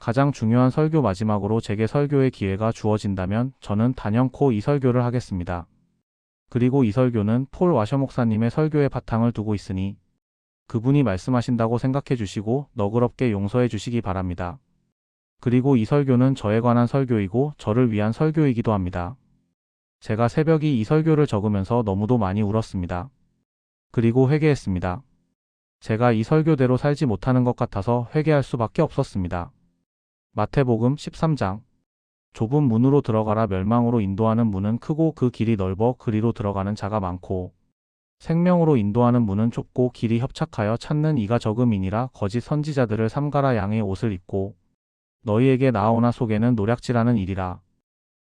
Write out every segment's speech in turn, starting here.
가장 중요한 설교 마지막으로 제게 설교의 기회가 주어진다면 저는 단연코 이 설교를 하겠습니다. 그리고 이 설교는 폴 와셔 목사님의 설교에 바탕을 두고 있으니 그분이 말씀하신다고 생각해 주시고 너그럽게 용서해 주시기 바랍니다. 그리고 이 설교는 저에 관한 설교이고 저를 위한 설교이기도 합니다. 제가 새벽에 이 설교를 적으면서 너무도 많이 울었습니다. 그리고 회개했습니다. 제가 이 설교대로 살지 못하는 것 같아서 회개할 수밖에 없었습니다. 마태복음 13장. 좁은 문으로 들어가라. 멸망으로 인도하는 문은 크고 그 길이 넓어 그리로 들어가는 자가 많고 생명으로 인도하는 문은 좁고 길이 협착하여 찾는 이가 적음이니라. 거짓 선지자들을 삼가라. 양의 옷을 입고 너희에게 나아오나 속에는 노략질하는 일이라.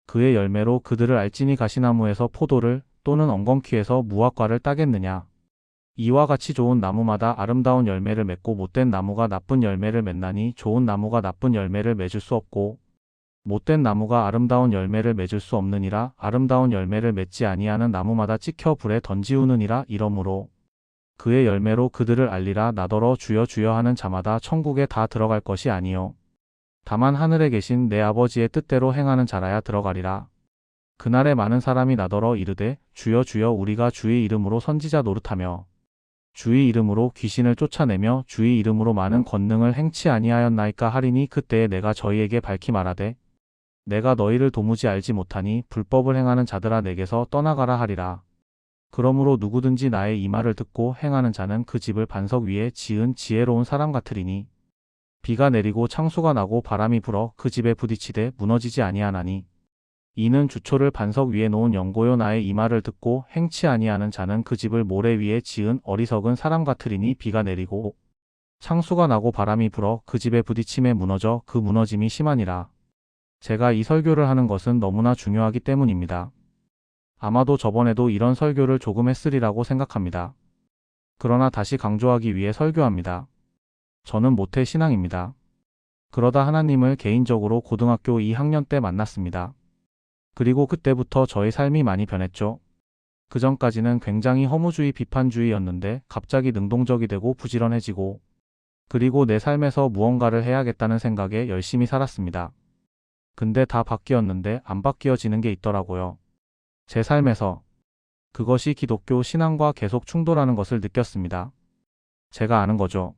그의 열매로 그들을 알지니 가시나무에서 포도를 또는 엉겅퀴에서 무화과를 따겠느냐. 이와 같이 좋은 나무마다 아름다운 열매를 맺고 못된 나무가 나쁜 열매를 맺나니 좋은 나무가 나쁜 열매를 맺을 수 없고 못된 나무가 아름다운 열매를 맺을 수 없느니라. 아름다운 열매를 맺지 아니하는 나무마다 찍혀 불에 던지우느니라. 이러므로 그의 열매로 그들을 알리라. 나더러 주여 주여 하는 자마다 천국에 다 들어갈 것이 아니요 다만 하늘에 계신 내 아버지의 뜻대로 행하는 자라야 들어가리라. 그날에 많은 사람이 나더러 이르되 주여 주여 우리가 주의 이름으로 선지자 노릇하며 주의 이름으로 귀신을 쫓아내며 주의 이름으로 많은 권능을 행치 아니하였나이까 하리니 그때에 내가 저희에게 밝히 말하되 내가 너희를 도무지 알지 못하니 불법을 행하는 자들아 내게서 떠나가라 하리라. 그러므로 누구든지 나의 이 말을 듣고 행하는 자는 그 집을 반석 위에 지은 지혜로운 사람 같으리니 비가 내리고 창수가 나고 바람이 불어 그 집에 부딪히되 무너지지 아니하나니 이는 주초를 반석 위에 놓은 연고요. 나의 이 말을 듣고 행치 아니하는 자는 그 집을 모래 위에 지은 어리석은 사람 같으리니 비가 내리고 창수가 나고 바람이 불어 그 집에 부딪힘에 무너져 그 무너짐이 심하니라. 제가 이 설교를 하는 것은 너무나 중요하기 때문입니다. 아마도 저번에도 이런 설교를 조금 했으리라고 생각합니다. 그러나 다시 강조하기 위해 설교합니다. 저는 모태 신앙입니다. 그러다 하나님을 개인적으로 고등학교 2학년 때 만났습니다. 그리고 그때부터 저의 삶이 많이 변했죠. 그 전까지는 굉장히 허무주의 비판주의였는데 갑자기 능동적이 되고 부지런해지고 그리고 내 삶에서 무언가를 해야겠다는 생각에 열심히 살았습니다. 근데 다 바뀌었는데 안 바뀌어지는 게 있더라고요. 제 삶에서 그것이 기독교 신앙과 계속 충돌하는 것을 느꼈습니다. 제가 아는 거죠.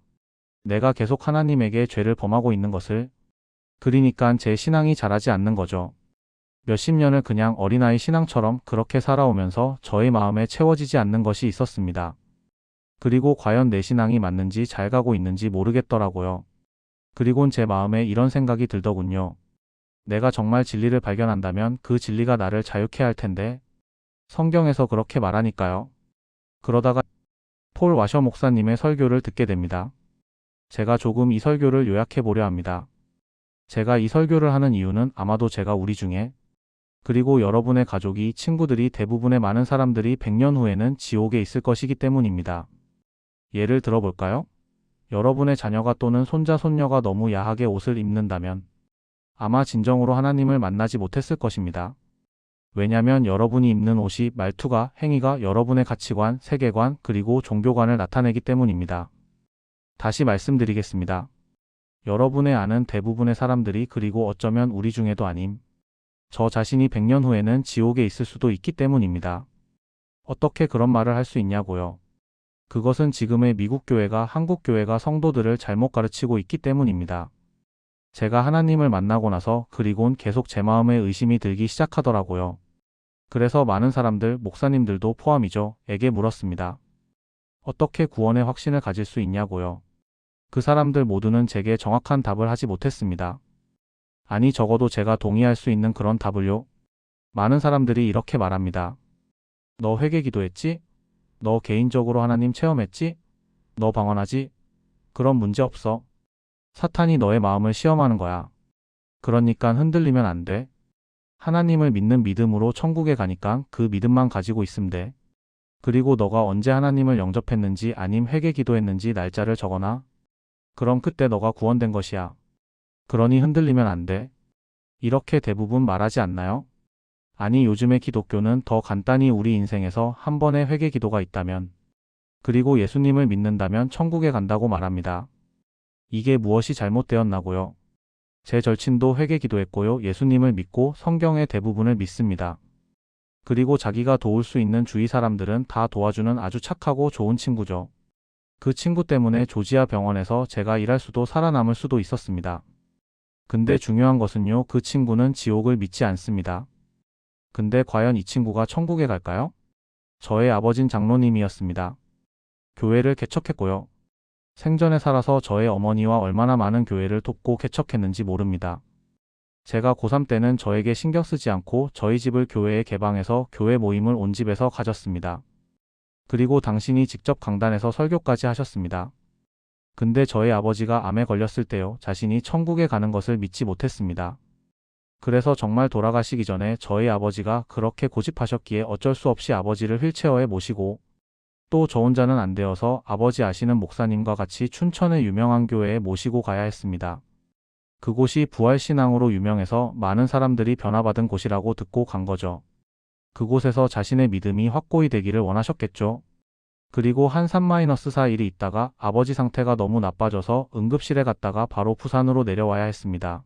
내가 계속 하나님에게 죄를 범하고 있는 것을. 그러니까 제 신앙이 자라지 않는 거죠. 몇십 년을 그냥 어린아이 신앙처럼 그렇게 살아오면서 저의 마음에 채워지지 않는 것이 있었습니다. 그리고 과연 내 신앙이 맞는지 잘 가고 있는지 모르겠더라고요. 그리곤 제 마음에 이런 생각이 들더군요. 내가 정말 진리를 발견한다면 그 진리가 나를 자유케 할 텐데 성경에서 그렇게 말하니까요. 그러다가 폴 와셔 목사님의 설교를 듣게 됩니다. 제가 조금 이 설교를 요약해 보려 합니다. 제가 이 설교를 하는 이유는 아마도 제가 우리 중에 그리고 여러분의 가족이 친구들이 대부분의 많은 사람들이 100년 후에는 지옥에 있을 것이기 때문입니다. 예를 들어볼까요? 여러분의 자녀가 또는 손자 손녀가 너무 야하게 옷을 입는다면 아마 진정으로 하나님을 만나지 못했을 것입니다. 왜냐면 여러분이 입는 옷이 말투가 행위가 여러분의 가치관, 세계관 그리고 종교관을 나타내기 때문입니다. 다시 말씀드리겠습니다. 여러분의 아는 대부분의 사람들이 그리고 어쩌면 우리 중에도 아님 저 자신이 100년 후에는 지옥에 있을 수도 있기 때문입니다. 어떻게 그런 말을 할 수 있냐고요. 그것은 지금의 미국 교회가 한국 교회가 성도들을 잘못 가르치고 있기 때문입니다. 제가 하나님을 만나고 나서 그리곤 계속 제 마음에 의심이 들기 시작하더라고요. 그래서 많은 사람들, 목사님들도 포함이죠, 에게 물었습니다. 어떻게 구원의 확신을 가질 수 있냐고요. 그 사람들 모두는 제게 정확한 답을 하지 못했습니다. 아니 적어도 제가 동의할 수 있는 그런 답을요. 많은 사람들이 이렇게 말합니다. 너 회개 기도했지? 너 개인적으로 하나님 체험했지? 너 방언하지? 그런 문제 없어. 사탄이 너의 마음을 시험하는 거야. 그러니까 흔들리면 안 돼. 하나님을 믿는 믿음으로 천국에 가니까 그 믿음만 가지고 있으면 돼. 그리고 너가 언제 하나님을 영접했는지 아님 회개 기도했는지 날짜를 적어놔. 그럼 그때 너가 구원된 것이야. 그러니 흔들리면 안 돼. 이렇게 대부분 말하지 않나요? 아니 요즘의 기독교는 더 간단히 우리 인생에서 한 번의 회개 기도가 있다면 그리고 예수님을 믿는다면 천국에 간다고 말합니다. 이게 무엇이 잘못되었나고요? 제 절친도 회개 기도했고요. 예수님을 믿고 성경의 대부분을 믿습니다. 그리고 자기가 도울 수 있는 주위 사람들은 다 도와주는 아주 착하고 좋은 친구죠. 그 친구 때문에 조지아 병원에서 제가 일할 수도 살아남을 수도 있었습니다. 근데 중요한 것은요, 그 친구는 지옥을 믿지 않습니다. 근데 과연 이 친구가 천국에 갈까요? 저의 아버진 장로님이었습니다. 교회를 개척했고요. 생전에 살아서 저의 어머니와 얼마나 많은 교회를 돕고 개척했는지 모릅니다. 제가 고3 때는 저에게 신경 쓰지 않고 저희 집을 교회에 개방해서 교회 모임을 온 집에서 가졌습니다. 그리고 당신이 직접 강단에서 설교까지 하셨습니다. 근데 저희 아버지가 암에 걸렸을 때요, 자신이 천국에 가는 것을 믿지 못했습니다. 그래서 정말 돌아가시기 전에 저희 아버지가 그렇게 고집하셨기에 어쩔 수 없이 아버지를 휠체어에 모시고 또 저 혼자는 안 되어서 아버지 아시는 목사님과 같이 춘천의 유명한 교회에 모시고 가야 했습니다. 그곳이 부활신앙으로 유명해서 많은 사람들이 변화받은 곳이라고 듣고 간 거죠. 그곳에서 자신의 믿음이 확고히 되기를 원하셨겠죠. 그리고 한 3-4 일이 있다가 아버지 상태가 너무 나빠져서 응급실에 갔다가 바로 부산으로 내려와야 했습니다.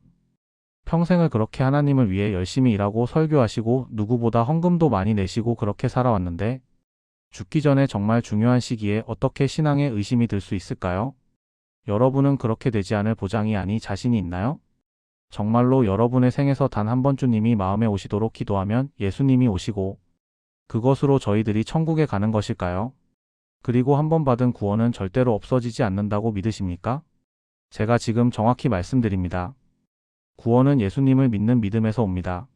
평생을 그렇게 하나님을 위해 열심히 일하고 설교하시고 누구보다 헌금도 많이 내시고 그렇게 살아왔는데 죽기 전에 정말 중요한 시기에 어떻게 신앙에 의심이 들 수 있을까요? 여러분은 그렇게 되지 않을 보장이 아니 자신이 있나요? 정말로 여러분의 생에서 단 한 번 주님이 마음에 오시도록 기도하면 예수님이 오시고 그것으로 저희들이 천국에 가는 것일까요? 그리고 한 번 받은 구원은 절대로 없어지지 않는다고 믿으십니까? 제가 지금 정확히 말씀드립니다. 구원은 예수님을 믿는 믿음에서 옵니다.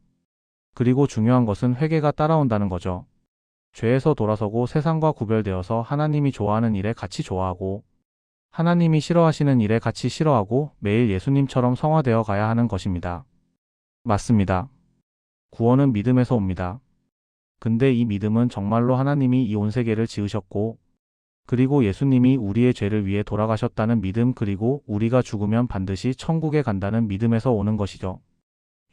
그리고 중요한 것은 회개가 따라온다는 거죠. 죄에서 돌아서고 세상과 구별되어서 하나님이 좋아하는 일에 같이 좋아하고 하나님이 싫어하시는 일에 같이 싫어하고 매일 예수님처럼 성화되어 가야 하는 것입니다. 맞습니다. 구원은 믿음에서 옵니다. 근데 이 믿음은 정말로 하나님이 이 온 세계를 지으셨고 그리고 예수님이 우리의 죄를 위해 돌아가셨다는 믿음 그리고 우리가 죽으면 반드시 천국에 간다는 믿음에서 오는 것이죠.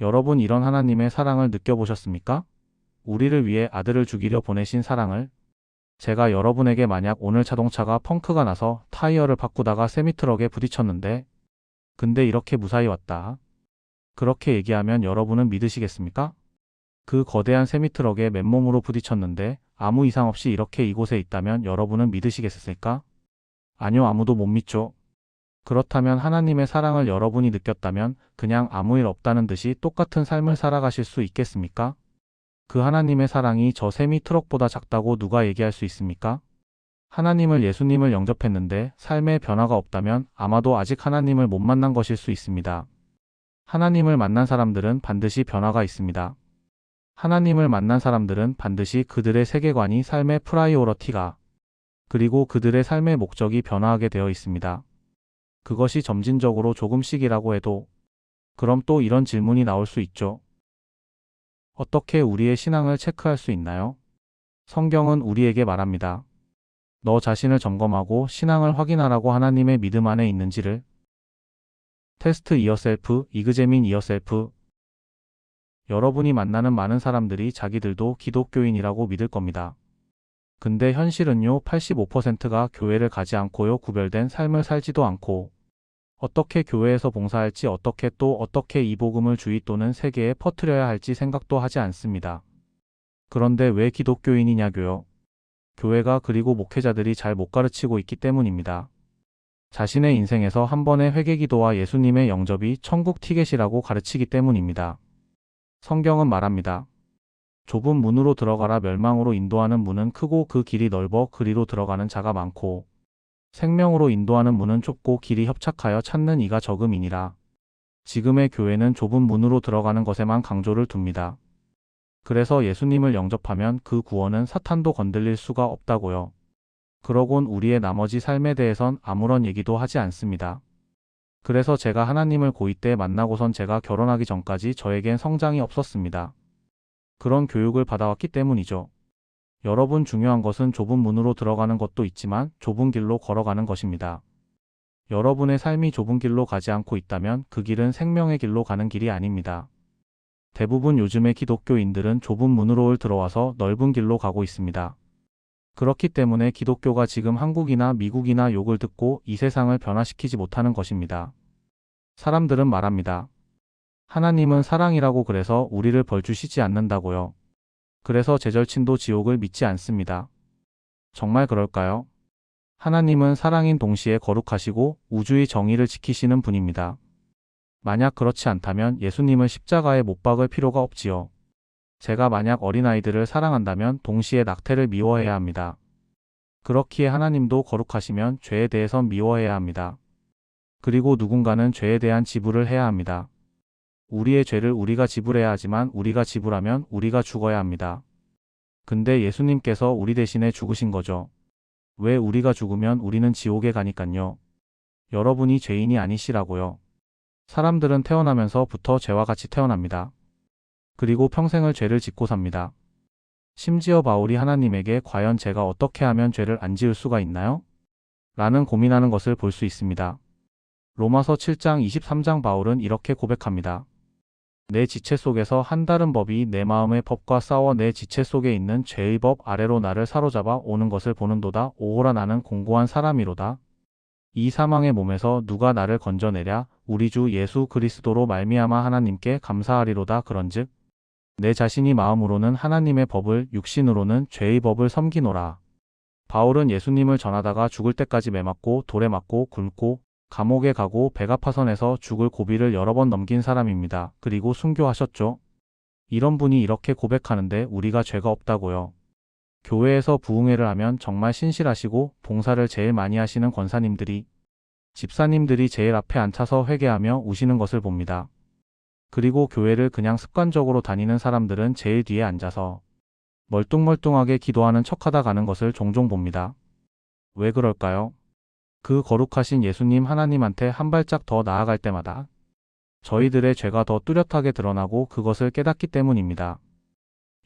여러분 이런 하나님의 사랑을 느껴보셨습니까? 우리를 위해 아들을 죽이려 보내신 사랑을 제가 여러분에게 만약 오늘 자동차가 펑크가 나서 타이어를 바꾸다가 세미트럭에 부딪혔는데 근데 이렇게 무사히 왔다. 그렇게 얘기하면 여러분은 믿으시겠습니까? 그 거대한 세미트럭에 맨몸으로 부딪혔는데 아무 이상 없이 이렇게 이곳에 있다면 여러분은 믿으시겠습니까? 아니요, 아무도 못 믿죠. 그렇다면 하나님의 사랑을 여러분이 느꼈다면 그냥 아무 일 없다는 듯이 똑같은 삶을 살아가실 수 있겠습니까? 그 하나님의 사랑이 저 세미 트럭보다 작다고 누가 얘기할 수 있습니까? 하나님을 예수님을 영접했는데 삶의 변화가 없다면 아마도 아직 하나님을 못 만난 것일 수 있습니다. 하나님을 만난 사람들은 반드시 변화가 있습니다. 하나님을 만난 사람들은 반드시 그들의 세계관이 삶의 프라이오리티가 그리고 그들의 삶의 목적이 변화하게 되어 있습니다. 그것이 점진적으로 조금씩이라고 해도 그럼 또 이런 질문이 나올 수 있죠. 어떻게 우리의 신앙을 체크할 수 있나요? 성경은 우리에게 말합니다. 너 자신을 점검하고 신앙을 확인하라고 하나님의 믿음 안에 있는지를. 테스트 yourself, examine yourself. 여러분이 만나는 많은 사람들이 자기들도 기독교인이라고 믿을 겁니다. 근데 현실은요, 85%가 교회를 가지 않고요, 구별된 삶을 살지도 않고 어떻게 교회에서 봉사할지 어떻게 이 복음을 주위 또는 세계에 퍼뜨려야 할지 생각도 하지 않습니다. 그런데 왜 기독교인이냐고요? 교회가 그리고 목회자들이 잘 못 가르치고 있기 때문입니다. 자신의 인생에서 한 번의 회개기도와 예수님의 영접이 천국 티켓이라고 가르치기 때문입니다. 성경은 말합니다. 좁은 문으로 들어가라 멸망으로 인도하는 문은 크고 그 길이 넓어 그리로 들어가는 자가 많고 생명으로 인도하는 문은 좁고 길이 협착하여 찾는 이가 적음이니라. 지금의 교회는 좁은 문으로 들어가는 것에만 강조를 둡니다. 그래서 예수님을 영접하면 그 구원은 사탄도 건들릴 수가 없다고요. 그러곤 우리의 나머지 삶에 대해선 아무런 얘기도 하지 않습니다. 그래서 제가 하나님을 고2 때 만나고선 제가 결혼하기 전까지 저에겐 성장이 없었습니다. 그런 교육을 받아왔기 때문이죠. 여러분 중요한 것은 좁은 문으로 들어가는 것도 있지만 좁은 길로 걸어가는 것입니다. 여러분의 삶이 좁은 길로 가지 않고 있다면 그 길은 생명의 길로 가는 길이 아닙니다. 대부분 요즘의 기독교인들은 좁은 문으로 들어와서 넓은 길로 가고 있습니다. 그렇기 때문에 기독교가 지금 한국이나 미국이나 욕을 듣고 이 세상을 변화시키지 못하는 것입니다. 사람들은 말합니다. 하나님은 사랑이라고 그래서 우리를 벌 주시지 않는다고요. 그래서 제 절친도 지옥을 믿지 않습니다. 정말 그럴까요? 하나님은 사랑인 동시에 거룩하시고 우주의 정의를 지키시는 분입니다. 만약 그렇지 않다면 예수님을 십자가에 못 박을 필요가 없지요. 제가 만약 어린아이들을 사랑한다면 동시에 낙태를 미워해야 합니다. 그렇기에 하나님도 거룩하시면 죄에 대해선 미워해야 합니다. 그리고 누군가는 죄에 대한 지불을 해야 합니다. 우리의 죄를 우리가 지불해야 하지만 우리가 지불하면 우리가 죽어야 합니다. 근데 예수님께서 우리 대신에 죽으신 거죠. 왜 우리가 죽으면 우리는 지옥에 가니깐요. 여러분이 죄인이 아니시라고요. 사람들은 태어나면서부터 죄와 같이 태어납니다. 그리고 평생을 죄를 짓고 삽니다. 심지어 바울이 하나님에게 과연 제가 어떻게 하면 죄를 안 지을 수가 있나요? 라는 고민하는 것을 볼 수 있습니다. 로마서 7장 23장 바울은 이렇게 고백합니다. 내 지체 속에서 한 다른 법이 내 마음의 법과 싸워 내 지체 속에 있는 죄의 법 아래로 나를 사로잡아 오는 것을 보는도다. 오호라 나는 공고한 사람이로다. 이 사망의 몸에서 누가 나를 건져내랴. 우리 주 예수 그리스도로 말미암아 하나님께 감사하리로다. 그런즉 내 자신이 마음으로는 하나님의 법을 육신으로는 죄의 법을 섬기노라. 바울은 예수님을 전하다가 죽을 때까지 매맞고 돌에 맞고 굶고 감옥에 가고 배가 파선해서 죽을 고비를 여러 번 넘긴 사람입니다. 그리고 순교하셨죠. 이런 분이 이렇게 고백하는데 우리가 죄가 없다고요. 교회에서 부흥회를 하면 정말 신실하시고 봉사를 제일 많이 하시는 권사님들이, 집사님들이 제일 앞에 앉아서 회개하며 우시는 것을 봅니다. 그리고 교회를 그냥 습관적으로 다니는 사람들은 제일 뒤에 앉아서 멀뚱멀뚱하게 기도하는 척하다 가는 것을 종종 봅니다. 왜 그럴까요? 그 거룩하신 예수님 하나님한테 한 발짝 더 나아갈 때마다 저희들의 죄가 더 뚜렷하게 드러나고 그것을 깨닫기 때문입니다.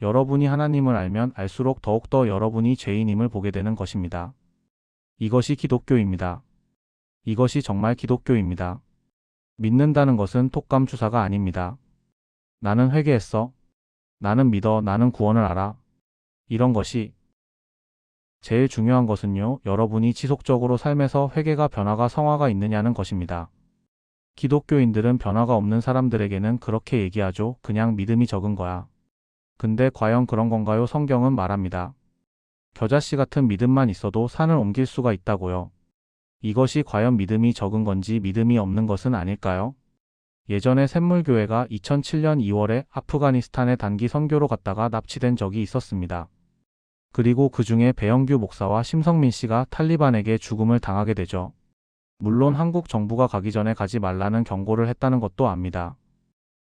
여러분이 하나님을 알면 알수록 더욱더 여러분이 죄인임을 보게 되는 것입니다. 이것이 기독교입니다. 이것이 정말 기독교입니다. 믿는다는 것은 톡감 주사가 아닙니다. 나는 회개했어. 나는 믿어. 나는 구원을 알아. 이런 것이 제일 중요한 것은요, 여러분이 지속적으로 삶에서 회개가 변화가 성화가 있느냐는 것입니다. 기독교인들은 변화가 없는 사람들에게는 그렇게 얘기하죠. 그냥 믿음이 적은 거야. 근데 과연 그런 건가요? 성경은 말합니다. 겨자씨 같은 믿음만 있어도 산을 옮길 수가 있다고요. 이것이 과연 믿음이 적은 건지 믿음이 없는 것은 아닐까요? 예전에 샘물교회가 2007년 2월에 아프가니스탄에 단기 선교로 갔다가 납치된 적이 있었습니다. 그리고 그 중에 배영규 목사와 심성민 씨가 탈리반에게 죽음을 당하게 되죠. 물론 한국 정부가 가기 전에 가지 말라는 경고를 했다는 것도 압니다.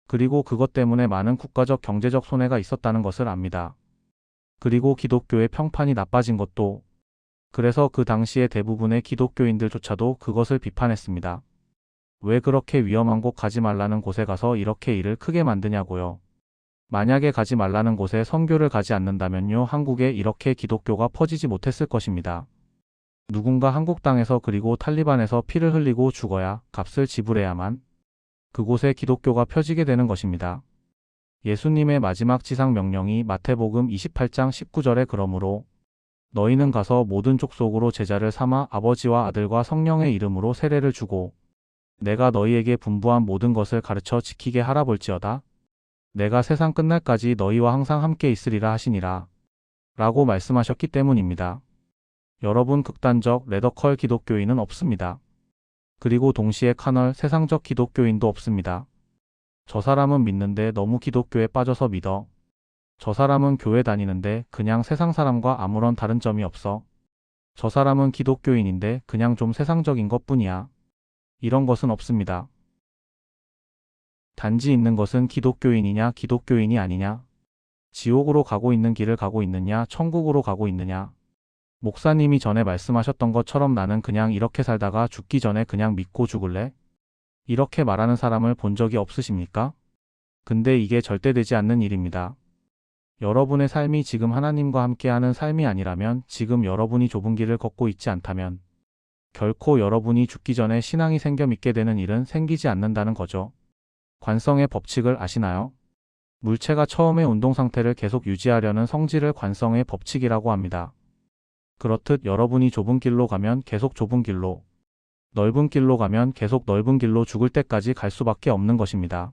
그리고 그것 때문에 많은 국가적 경제적 손해가 있었다는 것을 압니다. 그리고 기독교의 평판이 나빠진 것도, 그래서 그 당시에 대부분의 기독교인들조차도 그것을 비판했습니다. 왜 그렇게 위험한 곳 가지 말라는 곳에 가서 이렇게 일을 크게 만드냐고요. 만약에 가지 말라는 곳에 선교를 가지 않는다면요, 한국에 이렇게 기독교가 퍼지지 못했을 것입니다. 누군가 한국 땅에서 그리고 탈리반에서 피를 흘리고 죽어야 값을 지불해야만 그곳에 기독교가 펴지게 되는 것입니다. 예수님의 마지막 지상 명령이 마태복음 28장 19절에 그러므로 너희는 가서 모든 족속으로 제자를 삼아 아버지와 아들과 성령의 이름으로 세례를 주고 내가 너희에게 분부한 모든 것을 가르쳐 지키게 하라 볼지어다. 내가 세상 끝날까지 너희와 항상 함께 있으리라 하시니라. 라고 말씀하셨기 때문입니다. 여러분, 극단적 레더컬 기독교인은 없습니다. 그리고 동시에 카널 세상적 기독교인도 없습니다. 저 사람은 믿는데 너무 기독교에 빠져서 믿어. 저 사람은 교회 다니는데 그냥 세상 사람과 아무런 다른 점이 없어. 저 사람은 기독교인인데 그냥 좀 세상적인 것뿐이야. 이런 것은 없습니다. 단지 있는 것은 기독교인이냐 기독교인이 아니냐, 지옥으로 가고 있는 길을 가고 있느냐 천국으로 가고 있느냐. 목사님이 전에 말씀하셨던 것처럼 나는 그냥 이렇게 살다가 죽기 전에 그냥 믿고 죽을래? 이렇게 말하는 사람을 본 적이 없으십니까? 근데 이게 절대 되지 않는 일입니다. 여러분의 삶이 지금 하나님과 함께하는 삶이 아니라면, 지금 여러분이 좁은 길을 걷고 있지 않다면 결코 여러분이 죽기 전에 신앙이 생겨 믿게 되는 일은 생기지 않는다는 거죠. 관성의 법칙을 아시나요? 물체가 처음의 운동 상태를 계속 유지하려는 성질을 관성의 법칙이라고 합니다. 그렇듯 여러분이 좁은 길로 가면 계속 좁은 길로, 넓은 길로 가면 계속 넓은 길로 죽을 때까지 갈 수밖에 없는 것입니다.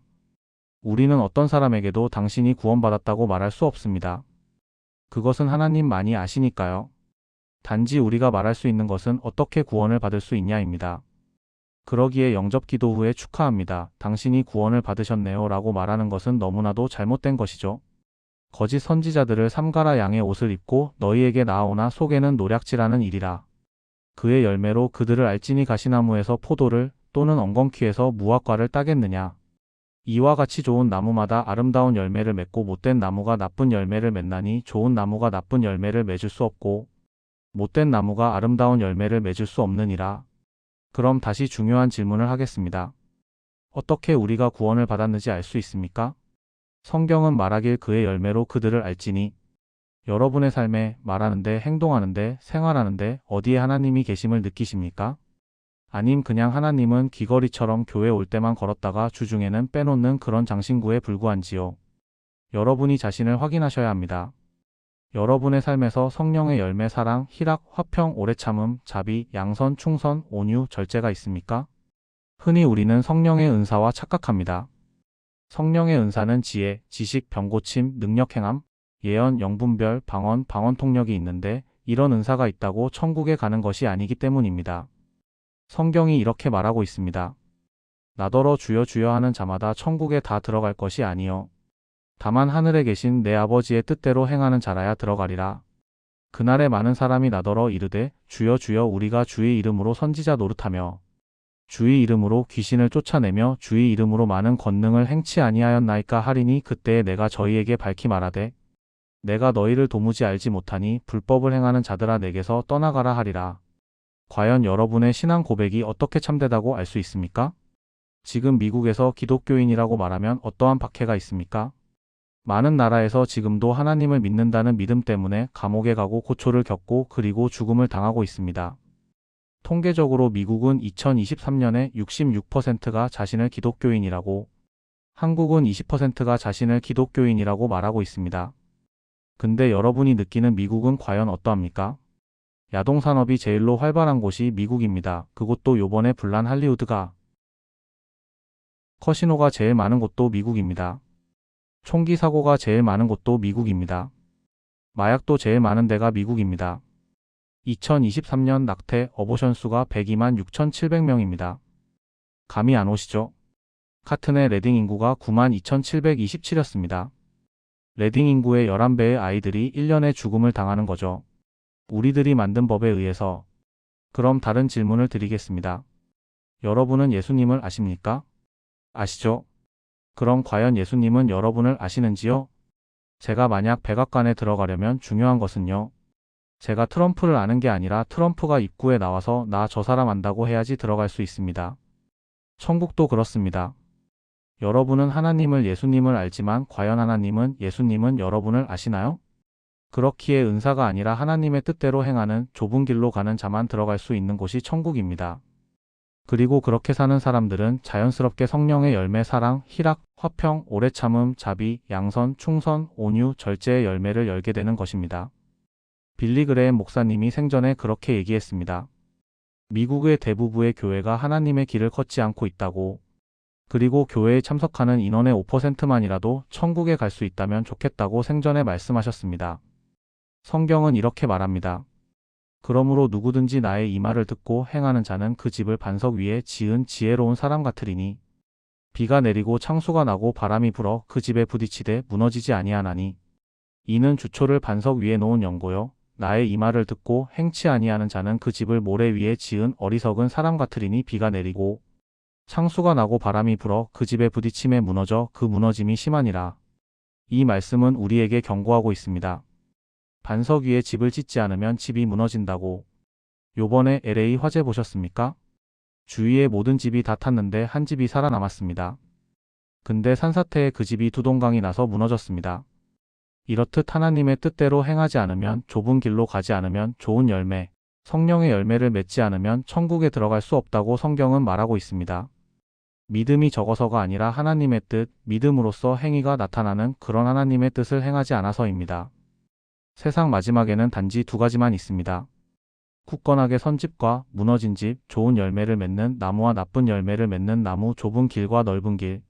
우리는 어떤 사람에게도 당신이 구원받았다고 말할 수 없습니다. 그것은 하나님만이 아시니까요. 단지 우리가 말할 수 있는 것은 어떻게 구원을 받을 수 있냐입니다. 그러기에 영접 기도 후에 축하합니다. 당신이 구원을 받으셨네요 라고 말하는 것은 너무나도 잘못된 것이죠. 거짓 선지자들을 삼가라 양의 옷을 입고 너희에게 나아오나 속에는 노략질하는 일이라. 그의 열매로 그들을 알지니 가시나무에서 포도를 또는 엉겅퀴에서 무화과를 따겠느냐. 이와 같이 좋은 나무마다 아름다운 열매를 맺고 못된 나무가 나쁜 열매를 맺나니 좋은 나무가 나쁜 열매를 맺을 수 없고 못된 나무가 아름다운 열매를 맺을 수 없느니라. 그럼 다시 중요한 질문을 하겠습니다. 어떻게 우리가 구원을 받았는지 알 수 있습니까? 성경은 말하길 그의 열매로 그들을 알지니. 여러분의 삶에 말하는데 행동하는데 생활하는데 어디에 하나님이 계심을 느끼십니까? 아님 그냥 하나님은 귀걸이처럼 교회 올 때만 걸었다가 주중에는 빼놓는 그런 장신구에 불과한지요? 여러분이 자신을 확인하셔야 합니다. 여러분의 삶에서 성령의 열매 사랑, 희락, 화평, 오래 참음, 자비, 양선, 충선, 온유, 절제가 있습니까? 흔히 우리는 성령의 은사와 착각합니다. 성령의 은사는 지혜, 지식, 병고침, 능력 행함, 예언, 영분별, 방언, 방언통력이 있는데 이런 은사가 있다고 천국에 가는 것이 아니기 때문입니다. 성경이 이렇게 말하고 있습니다. 나더러 주여 주여 하는 자마다 천국에 다 들어갈 것이 아니요 다만 하늘에 계신 내 아버지의 뜻대로 행하는 자라야 들어가리라. 그날에 많은 사람이 나더러 이르되 주여 주여 우리가 주의 이름으로 선지자 노릇하며 주의 이름으로 귀신을 쫓아내며 주의 이름으로 많은 권능을 행치 아니하였나이까 하리니 그때에 내가 저희에게 밝히 말하되 내가 너희를 도무지 알지 못하니 불법을 행하는 자들아 내게서 떠나가라 하리라. 과연 여러분의 신앙 고백이 어떻게 참되다고 알 수 있습니까? 지금 미국에서 기독교인이라고 말하면 어떠한 박해가 있습니까? 많은 나라에서 지금도 하나님을 믿는다는 믿음 때문에 감옥에 가고 고초를 겪고 그리고 죽음을 당하고 있습니다. 통계적으로 미국은 2023년에 66%가 자신을 기독교인이라고, 한국은 20%가 자신을 기독교인이라고 말하고 있습니다. 근데 여러분이 느끼는 미국은 과연 어떠합니까? 야동산업이 제일로 활발한 곳이 미국입니다. 그곳도 요번에 불난 할리우드가, 커시노가 제일 많은 곳도 미국입니다. 총기 사고가 제일 많은 곳도 미국입니다. 마약도 제일 많은 데가 미국입니다. 2023년 낙태, 어보션 수가 102만 6,700명입니다. 감이 안 오시죠? 카튼의 레딩 인구가 9만 2,727였습니다. 레딩 인구의 11배의 아이들이 1년에 죽음을 당하는 거죠. 우리들이 만든 법에 의해서. 그럼 다른 질문을 드리겠습니다. 여러분은 예수님을 아십니까? 아시죠? 그럼 과연 예수님은 여러분을 아시는지요? 제가 만약 백악관에 들어가려면 중요한 것은요. 제가 트럼프를 아는 게 아니라 트럼프가 입구에 나와서 나 저 사람 안다고 해야지 들어갈 수 있습니다. 천국도 그렇습니다. 여러분은 하나님을 예수님을 알지만 과연 하나님은 예수님은 여러분을 아시나요? 그렇기에 은사가 아니라 하나님의 뜻대로 행하는 좁은 길로 가는 자만 들어갈 수 있는 곳이 천국입니다. 그리고 그렇게 사는 사람들은 자연스럽게 성령의 열매 사랑, 희락, 화평, 오래 참음, 자비, 양선, 충선, 온유, 절제의 열매를 열게 되는 것입니다. 빌리 그레헴 목사님이 생전에 그렇게 얘기했습니다. 미국의 대부분의 교회가 하나님의 길을 걷지 않고 있다고. 그리고 교회에 참석하는 인원의 5%만이라도 천국에 갈 수 있다면 좋겠다고 생전에 말씀하셨습니다. 성경은 이렇게 말합니다. 그러므로 누구든지 나의 이 말을 듣고 행하는 자는 그 집을 반석 위에 지은 지혜로운 사람 같으리니 비가 내리고 창수가 나고 바람이 불어 그 집에 부딪히되 무너지지 아니하나니 이는 주초를 반석 위에 놓은 연고요 나의 이 말을 듣고 행치 아니하는 자는 그 집을 모래 위에 지은 어리석은 사람 같으리니 비가 내리고 창수가 나고 바람이 불어 그 집에 부딪힘에 무너져 그 무너짐이 심하니라. 이 말씀은 우리에게 경고하고 있습니다. 반석 위에 집을 짓지 않으면 집이 무너진다고. 요번에 LA 화재 보셨습니까? 주위의 모든 집이 다 탔는데 한 집이 살아남았습니다. 근데 산사태에 그 집이 두 동강이 나서 무너졌습니다. 이렇듯 하나님의 뜻대로 행하지 않으면, 좁은 길로 가지 않으면 좋은 열매, 성령의 열매를 맺지 않으면 천국에 들어갈 수 없다고 성경은 말하고 있습니다. 믿음이 적어서가 아니라 하나님의 뜻, 믿음으로써 행위가 나타나는 그런 하나님의 뜻을 행하지 않아서입니다. 세상 마지막에는 단지 두 가지만 있습니다. 굳건하게 선 집과 무너진 집, 좋은 열매를 맺는 나무와 나쁜 열매를 맺는 나무, 좁은 길과 넓은 길.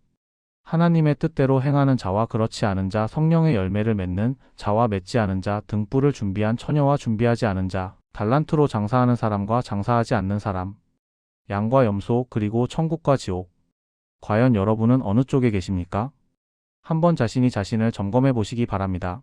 하나님의 뜻대로 행하는 자와 그렇지 않은 자, 성령의 열매를 맺는 자와 맺지 않은 자, 등불을 준비한 처녀와 준비하지 않은 자, 달란트로 장사하는 사람과 장사하지 않는 사람, 양과 염소, 그리고 천국과 지옥. 과연 여러분은 어느 쪽에 계십니까? 한번 자신이 자신을 점검해 보시기 바랍니다.